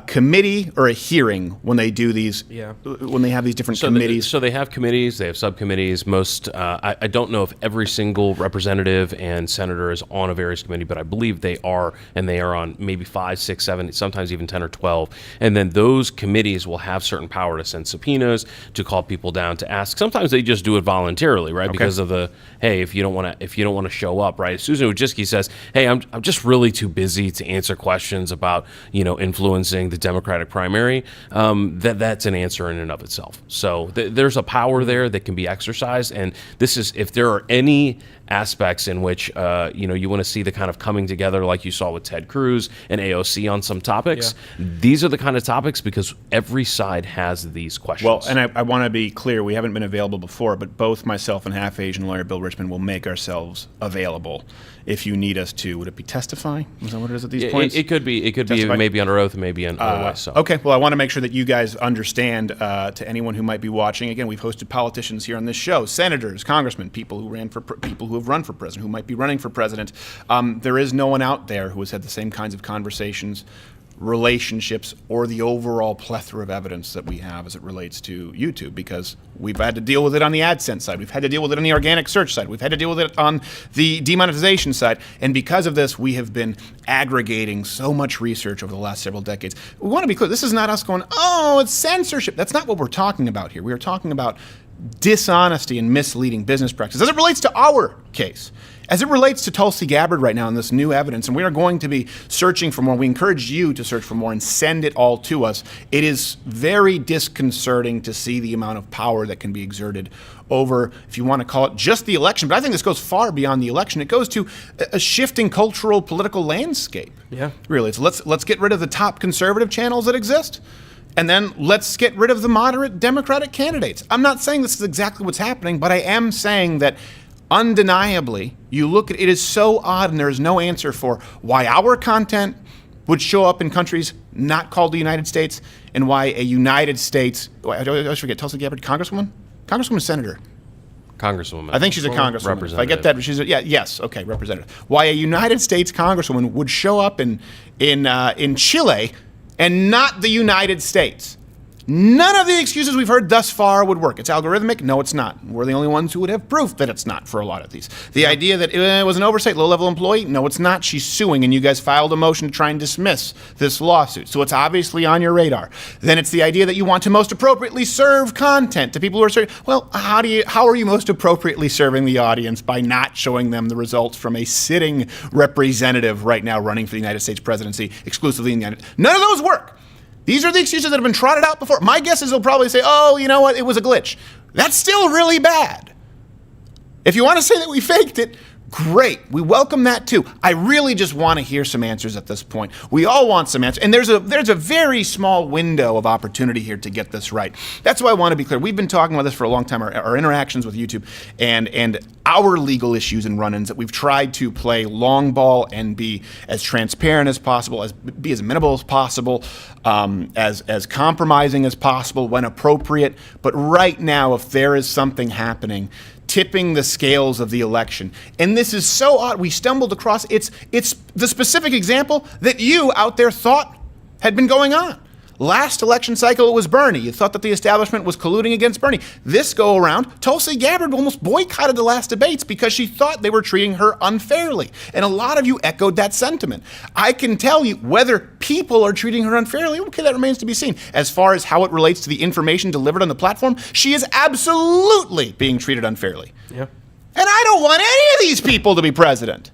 committee or a hearing when they do these. Yeah. When they have these different committees. So they have committees, they have subcommittees. Most, I don't know if every single representative and senator is on a various committee, but I believe they are, and they are on maybe 5, 6, 7, sometimes even 10 or 12. And then those committees will have certain power to send subpoenas, to call people down, to ask. Sometimes they just do it voluntarily, right? Because of the, hey, if you don't want to show up, right? Susan Wojcicki says, hey, I'm just really too busy to answer questions about, you know, influencing the Democratic primary. That's an answer in and of itself. So there's a power there that can be exercised, and this is, if there are any aspects in which you want to see the kind of coming together like you saw with Ted Cruz and AOC on some topics. These are the kind of topics because every side has these questions. Well, and I want to be clear, we haven't been available before, but both myself and half-Asian lawyer Bill Richmond will make ourselves available if you need us to. Would it be testify? Is that what it is at these points? It could be Testify? maybe under oath, maybe otherwise. So. Okay, well, I want to make sure that you guys understand, to anyone who might be watching. Again, we've hosted politicians here on this show, senators, congressmen, people who have run for president, who might be running for president. There is no one out there who has had the same kinds of conversations, relationships, or the overall plethora of evidence that we have as it relates to YouTube, because we've had to deal with it on the AdSense side, we've had to deal with it on the organic search side, we've had to deal with it on the demonetization side, and because of this, we have been aggregating so much research over the last several decades. We want to be clear, this is not us going, oh, it's censorship. That's not what we're talking about here. We are talking about dishonesty and misleading business practices as it relates to our case. As it relates to Tulsi Gabbard right now and this new evidence, and we are going to be searching for more, we encourage you to search for more and send it all to us. It is very disconcerting to see the amount of power that can be exerted over, if you want to call it just the election, but I think this goes far beyond the election. It goes to a shifting cultural political landscape. Yeah. Really, it's let's get rid of the top conservative channels that exist. And then let's get rid of the moderate Democratic candidates. I'm not saying this is exactly what's happening, but I am saying that undeniably, you look at it, is so odd, and there is no answer for why our content would show up in countries not called the United States, and why a United States, I always forget, Tulsi Gabbard, Congresswoman, Senator. Congresswoman. I think she's a congresswoman. If I get that, she's yes, okay, representative. Why a United States congresswoman would show up in Chile and not the United States. None of the excuses we've heard thus far would work. It's algorithmic? No, it's not. We're the only ones who would have proof that it's not for a lot of these. The idea that it was an oversight, low-level employee? No, it's not. She's suing, and you guys filed a motion to try and dismiss this lawsuit. So it's obviously on your radar. Then it's the idea that you want to most appropriately serve content to people who are serving. Well, how are you most appropriately serving the audience by not showing them the results from a sitting representative right now running for the United States presidency exclusively in the United States? None of those work. These are the excuses that have been trotted out before. My guess is they'll probably say, oh, you know what, it was a glitch. That's still really bad. If you want to say that we faked it, Great. We welcome that too. I really just want to hear some answers at this point. We all want some answers. And there's a very small window of opportunity here to get this right. That's why I want to be clear. We've been talking about this for a long time, our interactions with YouTube and our legal issues and run-ins, that we've tried to play long ball and be as transparent as possible, be as amenable as possible, as compromising as possible when appropriate. But right now, if there is something happening tipping the scales of the election. And this is so odd. We stumbled across it's the specific example that you out there thought had been going on. Last election cycle, it was Bernie. You thought that the establishment was colluding against Bernie. This go around, Tulsi Gabbard almost boycotted the last debates because she thought they were treating her unfairly. And a lot of you echoed that sentiment. I can tell you whether people are treating her unfairly, okay, that remains to be seen. As far as how it relates to the information delivered on the platform, she is absolutely being treated unfairly. Yeah. And I don't want any of these people to be president.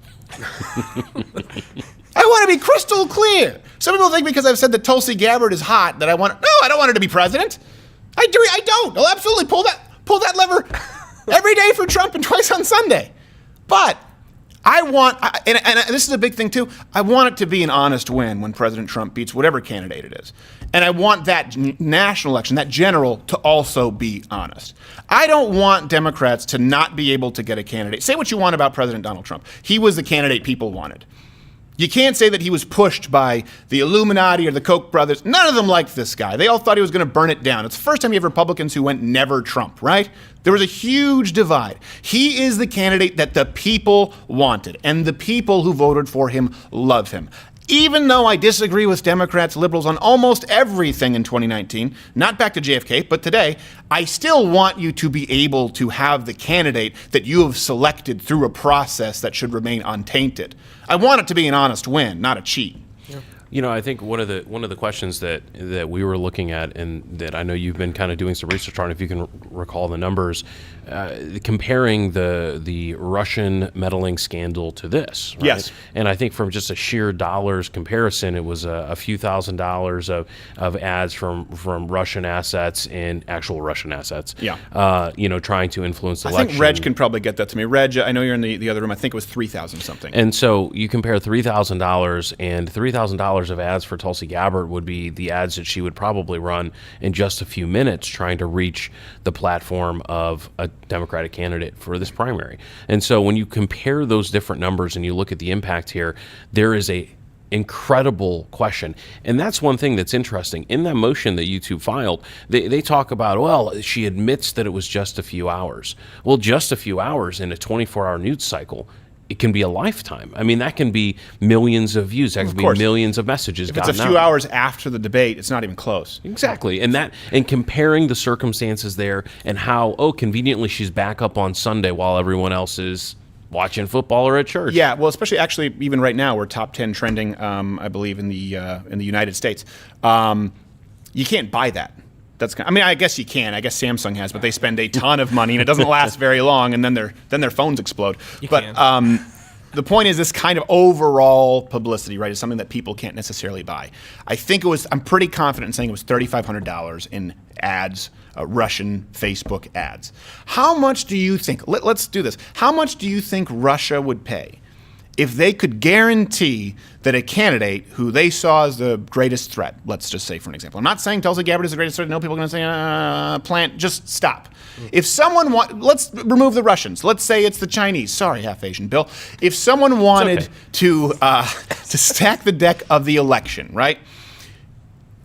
I want to be crystal clear. Some people think because I've said that Tulsi Gabbard is hot that I want. No, I don't want her to be president. I don't. I'll absolutely pull that lever every day for Trump and twice on Sunday. But I want, and this is a big thing too, I want it to be an honest win when President Trump beats whatever candidate it is. And I want that national election, that general, to also be honest. I don't want Democrats to not be able to get a candidate. Say what you want about President Donald Trump. He was the candidate people wanted. You can't say that he was pushed by the Illuminati or the Koch brothers. None of them liked this guy. They all thought he was going to burn it down. It's the first time you have Republicans who went never Trump, right? There was a huge divide. He is the candidate that the people wanted, and the people who voted for him love him. Even though I disagree with Democrats, liberals on almost everything in 2019, not back to JFK, but today, I still want you to be able to have the candidate that you have selected through a process that should remain untainted. I want it to be an honest win, not a cheat. You know, I think one of the questions that we were looking at, and that I know you've been kind of doing some research on, if you can recall the numbers, comparing the Russian meddling scandal to this. Right? Yes. And I think from just a sheer dollars comparison, it was a few $1,000s of ads from Russian assets and actual Russian assets. Yeah. Trying to influence the I election. think Reg can probably get that to me. Reg, I know you're in the other room. I think it was 3,000 something. And so you compare $3,000 and $3,000 of ads for Tulsi Gabbard would be the ads that she would probably run in just a few minutes trying to reach the platform of a Democratic candidate for this primary. And so when you compare those different numbers and you look at the impact here, there is a incredible question. And that's one thing that's interesting. In that motion that YouTube filed, they talk about, well, she admits that it was just a few hours. Well, just a few hours in a 24-hour news cycle, it can be a lifetime. I mean, that can be millions of views. That can be millions of messages. If it's a few hours after the debate, it's not even close. Exactly. And comparing the circumstances there and how, conveniently she's back up on Sunday while everyone else is watching football or at church. Yeah, well, especially actually even right now, we're top 10 trending, I believe, in the United States. You can't buy that. I guess you can. I guess Samsung has, but they spend a ton of money and it doesn't last very long, and then their phones explode. The point is, this kind of overall publicity, right, is something that people can't necessarily buy. I'm pretty confident in saying it was $3,500 in ads, Russian Facebook ads. How much do you think? Let's do this. How much do you think Russia would pay if they could guarantee that a candidate who they saw as the greatest threat, let's just say for an example, I'm not saying Tulsi Gabbard is the greatest threat, no people are going to say, plant, just stop. If someone let's remove the Russians, let's say it's the Chinese, sorry, half Asian Bill. If someone wanted to stack the deck of the election, right?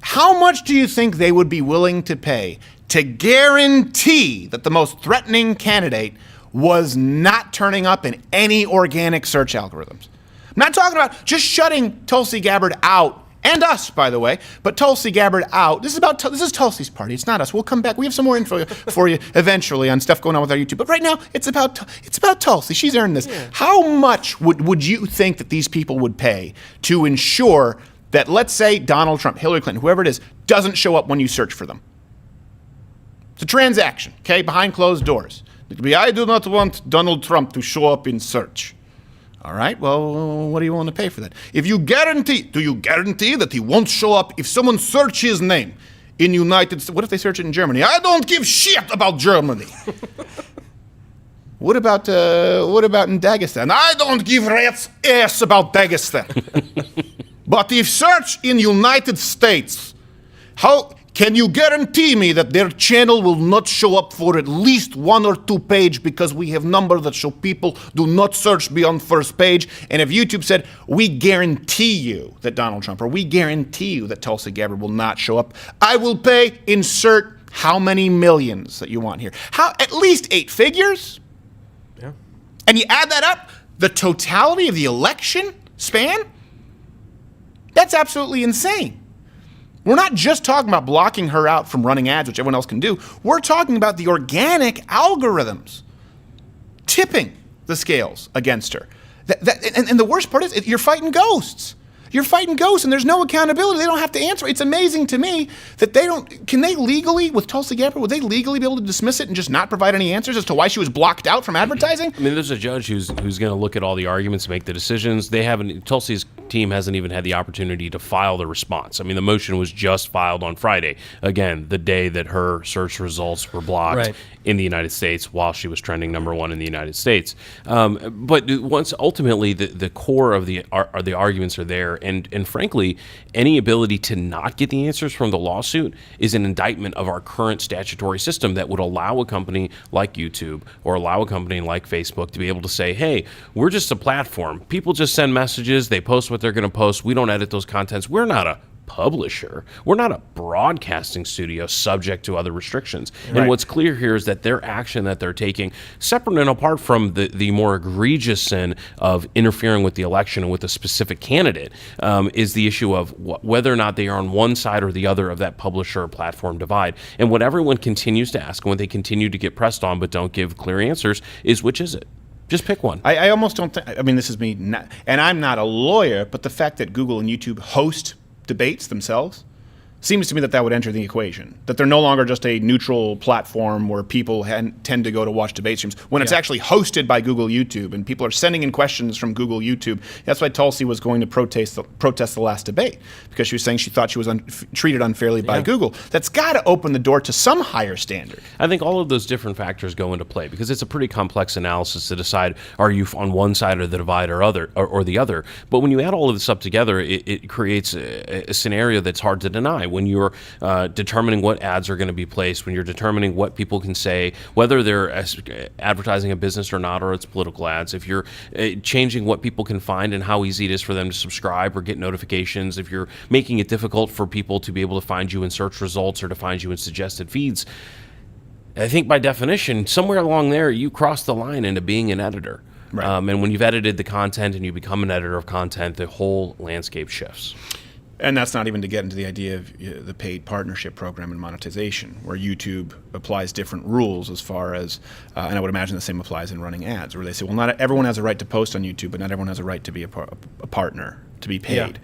How much do you think they would be willing to pay to guarantee that the most threatening candidate was not turning up in any organic search algorithms? I'm not talking about just shutting Tulsi Gabbard out, and us, by the way, but Tulsi Gabbard out. This is Tulsi's party. It's not us. We'll come back. We have some more info for you eventually on stuff going on with our YouTube. But right now, it's about Tulsi. She's earned this. Yeah. How much would you think that these people would pay to ensure that, let's say, Donald Trump, Hillary Clinton, whoever it is, doesn't show up when you search for them? It's a transaction, okay, behind closed doors. It could be, I do not want Donald Trump to show up in search. All right, well, what do you want to pay for that? Do you guarantee that he won't show up if someone search his name in United States? What if they search it in Germany? I don't give shit about Germany. What about in Dagestan? I don't give rats ass about Dagestan. But if search in United States, how can you guarantee me that their channel will not show up for at least 1 or 2 page because we have numbers that show people do not search beyond first page? And if YouTube said, we guarantee you that Donald Trump, or we guarantee you that Tulsi Gabbard will not show up, I will pay, insert how many millions that you want here. At least 8 figures? Yeah. And you add that up, the totality of the election span? That's absolutely insane. We're not just talking about blocking her out from running ads, which everyone else can do. We're talking about the organic algorithms tipping the scales against her. And the worst part is you're fighting ghosts. You're fighting ghosts, and there's no accountability. They don't have to answer. It's amazing to me that they don't. Can they legally, with Tulsi Gabbard, would they legally be able to dismiss it and just not provide any answers as to why she was blocked out from advertising? I mean, there's a judge who's going to look at all the arguments, make the decisions. Tulsi's team hasn't even had the opportunity to file the response. I mean, the motion was just filed on Friday. Again, the day that her search results were blocked in the United States while she was trending #1 in the United States. But once ultimately the core of the arguments are there, and frankly, any ability to not get the answers from the lawsuit is an indictment of our current statutory system that would allow a company like YouTube or allow a company like Facebook to be able to say, hey, we're just a platform. People just send messages. They post what they're going to post. We don't edit those contents. We're not a publisher. We're not a broadcasting studio subject to other restrictions. Right. And what's clear here is that their action that they're taking, separate and apart from the more egregious sin of interfering with the election and with a specific candidate, is the issue of whether or not they are on one side or the other of that publisher or platform divide. And what everyone continues to ask, and what they continue to get pressed on but don't give clear answers, is which is it? Just pick one. I almost don't think, I mean, this is me, and I'm not a lawyer, but the fact that Google and YouTube host debates themselves seems to me that would enter the equation. That they're no longer just a neutral platform where people tend to go to watch debate streams. When it's actually hosted by Google YouTube and people are sending in questions from Google YouTube. That's why Tulsi was going to protest the last debate, because she was saying she thought she was treated unfairly by Google. That's got to open the door to some higher standard. I think all of those different factors go into play because it's a pretty complex analysis to decide, are you on one side of the divide or the other? But when you add all of this up together, it creates a scenario that's hard to deny. When you're determining what ads are going to be placed, when you're determining what people can say, whether they're advertising a business or not, or it's political ads, if you're changing what people can find and how easy it is for them to subscribe or get notifications, if you're making it difficult for people to be able to find you in search results or to find you in suggested feeds, I think by definition, somewhere along there, you cross the line into being an editor. Right. And when you've edited the content and you become an editor of content, the whole landscape shifts. And that's not even to get into the idea of the paid partnership program and monetization, where YouTube applies different rules as far as, and I would imagine the same applies in running ads, where they say, well, not everyone has a right to post on YouTube, but not everyone has a right to be a partner, to be paid. Yeah.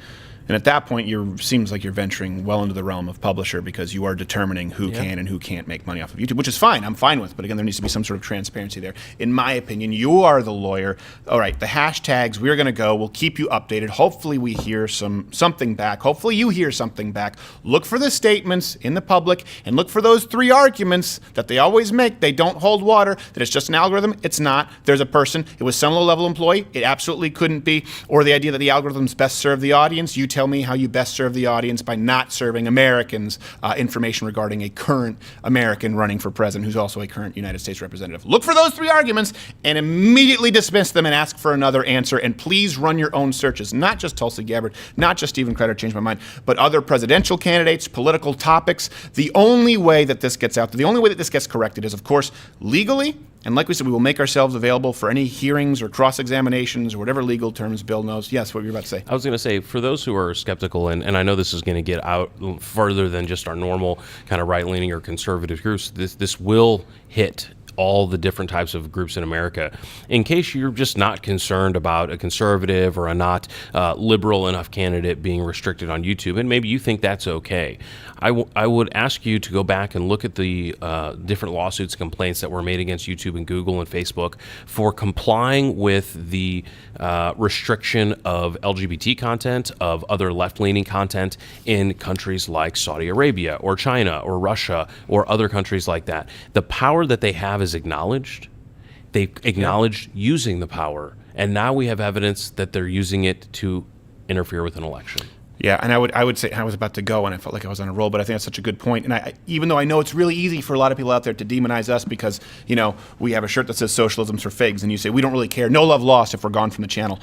And at that point, seems like you're venturing well into the realm of publisher, because you are determining who can and who can't make money off of YouTube, which is fine. I'm fine with. But again, there needs to be some sort of transparency there. In my opinion, you are the lawyer. All right, the hashtags, we're going to go. We'll keep you updated. Hopefully we hear something back. Hopefully you hear something back. Look for the statements in the public and look for those 3 arguments that they always make. They don't hold water, that it's just an algorithm. It's not. There's a person. It was some low-level employee. It absolutely couldn't be. Or the idea that the algorithms best serve the audience. You tell me how you best serve the audience by not serving Americans information regarding a current American running for president who's also a current United States representative. Look for those 3 arguments and immediately dismiss them and ask for another answer. And please run your own searches, not just Tulsi Gabbard, not just StevenCrowder, changed my mind, but other presidential candidates, political topics. The only way that this gets out, the only way that this gets corrected is, of course, legally. And like we said, we will make ourselves available for any hearings or cross-examinations or whatever legal terms Bill knows. Yes, what were you about to say? I was going to say, for those who are skeptical, and I know this is going to get out further than just our normal kind of right-leaning or conservative groups, this will hit all the different types of groups in America. In case you're just not concerned about a conservative or a not liberal enough candidate being restricted on YouTube, and maybe you think that's okay, I would ask you to go back and look at the different lawsuits, complaints that were made against YouTube and Google and Facebook for complying with the restriction of LGBT content, of other left-leaning content in countries like Saudi Arabia or China or Russia or other countries like that. The power that they have is acknowledged, They acknowledged using the power, and now we have evidence that they're using it to interfere with an election. Yeah, and I would say I was about to go, and I felt like I was on a roll, but I think that's such a good point. And even though I know it's really easy for a lot of people out there to demonize us because we have a shirt that says "Socialism's for figs," and you say we don't really care, no love lost if we're gone from the channel.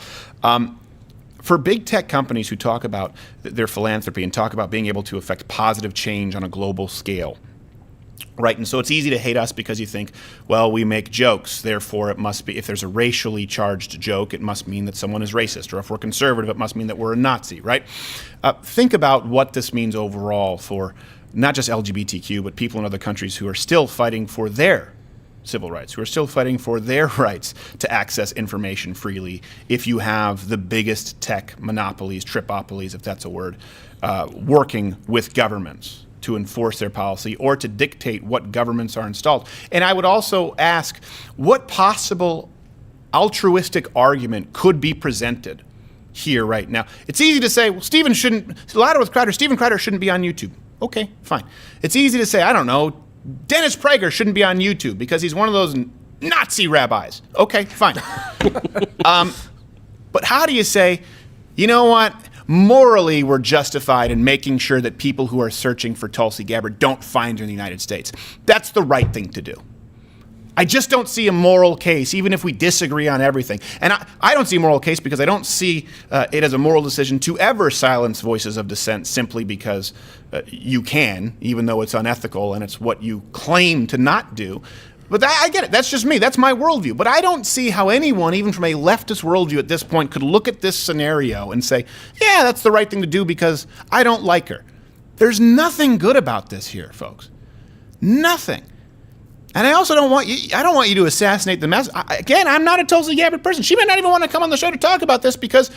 For big tech companies who talk about their philanthropy and talk about being able to affect positive change on a global scale. Right, and so it's easy to hate us because you think, well, we make jokes, therefore it must be, if there's a racially charged joke, it must mean that someone is racist, or if we're conservative, it must mean that we're a Nazi, right? Think about what this means overall for not just LGBTQ, but people in other countries who are still fighting for their civil rights, who are still fighting for their rights to access information freely if you have the biggest tech monopolies, tripopolies, if that's a word, working with governments to enforce their policy or to dictate what governments are installed. And I would also ask, what possible altruistic argument could be presented here right now? It's easy to say, well, StevenCrowder shouldn't be on YouTube. Okay, fine. It's easy to say, I don't know, Dennis Prager shouldn't be on YouTube because he's one of those Nazi rabbis. Okay, fine. But how do you say, you know what? Morally, we're justified in making sure that people who are searching for Tulsi Gabbard don't find her in the United States. That's the right thing to do. I just don't see a moral case, even if we disagree on everything. And I don't see a moral case because I don't see it as a moral decision to ever silence voices of dissent simply because you can, even though it's unethical and it's what you claim to not do. But I get it. That's just me. That's my worldview. But I don't see how anyone, even from a leftist worldview at this point, could look at this scenario and say, yeah, that's the right thing to do because I don't like her. There's nothing good about this here, folks. Nothing. And I also don't want you to assassinate the message. Again, I'm not a Tulsi Gabbard person. She might not even want to come on the show to talk about this because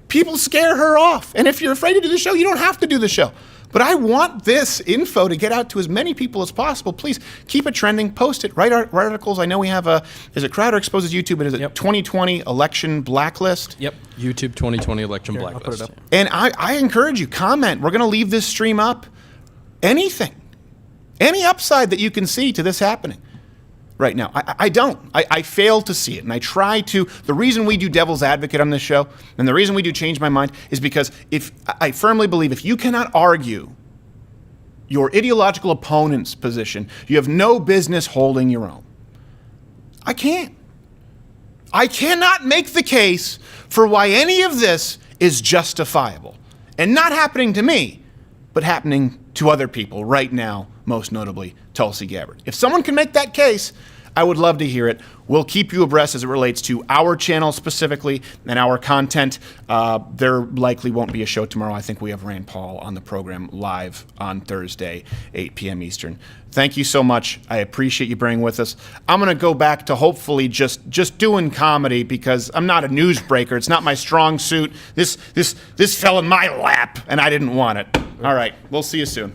people scare her off. And if you're afraid to do the show, you don't have to do the show. But I want this info to get out to as many people as possible. Please keep it trending, post it, write articles. I know we have is it Crowder Exposes YouTube, and is it 2020 election blacklist? Yep. YouTube 2020 election blacklist. I'll put it up. And I encourage you, comment. We're going to leave this stream up. Anything. Any upside that you can see to this happening right now. I don't. I fail to see it. And I try to. The reason we do Devil's Advocate on this show, and the reason we do Change My Mind, is because I firmly believe if you cannot argue your ideological opponent's position, you have no business holding your own. I can't. I cannot make the case for why any of this is justifiable. And not happening to me, but happening to other people right now, most notably Tulsi Gabbard. If someone can make that case, I would love to hear it. We'll keep you abreast as it relates to our channel specifically and our content. There likely won't be a show tomorrow. I think we have Rand Paul on the program live on Thursday, 8 p.m. Eastern. Thank you so much. I appreciate you being with us. I'm going to go back to hopefully just doing comedy because I'm not a newsbreaker. It's not my strong suit. This fell in my lap, and I didn't want it. All right. We'll see you soon.